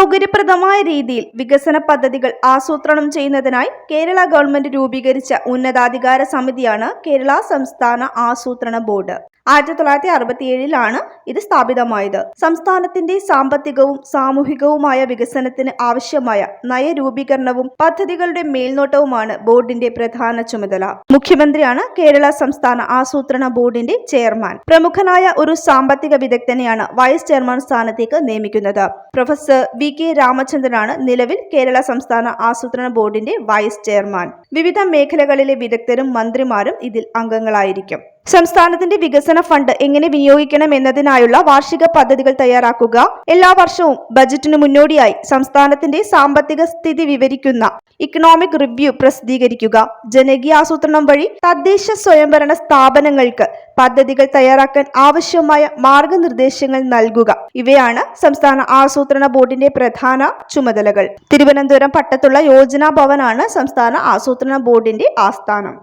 സൗകര്യപ്രദമായ രീതിയിൽ വികസന പദ്ധതികൾ ആസൂത്രണം ചെയ്യുന്നതിനായി കേരള ഗവൺമെന്റ് രൂപീകരിച്ച ഉന്നതാധികാര സമിതിയാണ് കേരള സംസ്ഥാന ആസൂത്രണ ബോർഡ്. 1967 ഇത് സ്ഥാപിതമായത്. സംസ്ഥാനത്തിന്റെ സാമ്പത്തികവും സാമൂഹികവുമായ വികസനത്തിന് ആവശ്യമായ നയരൂപീകരണവും പദ്ധതികളുടെ മേൽനോട്ടവുമാണ് ബോർഡിന്റെ പ്രധാന ചുമതല. മുഖ്യമന്ത്രിയാണ് കേരള സംസ്ഥാന ആസൂത്രണ ബോർഡിന്റെ ചെയർമാൻ. പ്രമുഖനായ ഒരു സാമ്പത്തിക വിദഗ്ധനെയാണ് വൈസ് ചെയർമാൻ സ്ഥാനത്തേക്ക് നിയമിക്കുന്നത്. പ്രൊഫസർ VK രാമചന്ദ്രനാണ് നിലവിൽ കേരള സംസ്ഥാന ആസൂത്രണ ബോർഡിന്റെ വൈസ് ചെയർമാൻ. വിവിധ മേഖലകളിലെ വിദഗ്ധരും മന്ത്രിമാരും ഇതിൽ അംഗങ്ങളായിരിക്കും. സംസ്ഥാനത്തിന്റെ വികസന ഫണ്ട് എങ്ങനെ വിനിയോഗിക്കണം എന്നതിനായുള്ള വാർഷിക പദ്ധതികൾ തയ്യാറാക്കുക, എല്ലാ വർഷവും ബജറ്റിനു മുന്നോടിയായി സംസ്ഥാനത്തിന്റെ സാമ്പത്തിക സ്ഥിതി വിവരിക്കുന്ന ഇക്കണോമിക് റിവ്യൂ പ്രസിദ്ധീകരിക്കുക, ജനകീയ ആസൂത്രണം വഴി തദ്ദേശ സ്വയംഭരണ സ്ഥാപനങ്ങൾക്ക് പദ്ധതികൾ തയ്യാറാക്കാൻ ആവശ്യമായ മാർഗനിർദ്ദേശങ്ങൾ നൽകുക, ഇവയാണ് സംസ്ഥാന ആസൂത്രണ ബോർഡിന്റെ പ്രധാന ചുമതലകൾ. തിരുവനന്തപുരം പട്ടത്തുള്ള യോജന ഭവനാണ് സംസ്ഥാന ആസൂത്രണ ബോർഡിന്റെ ആസ്ഥാനം.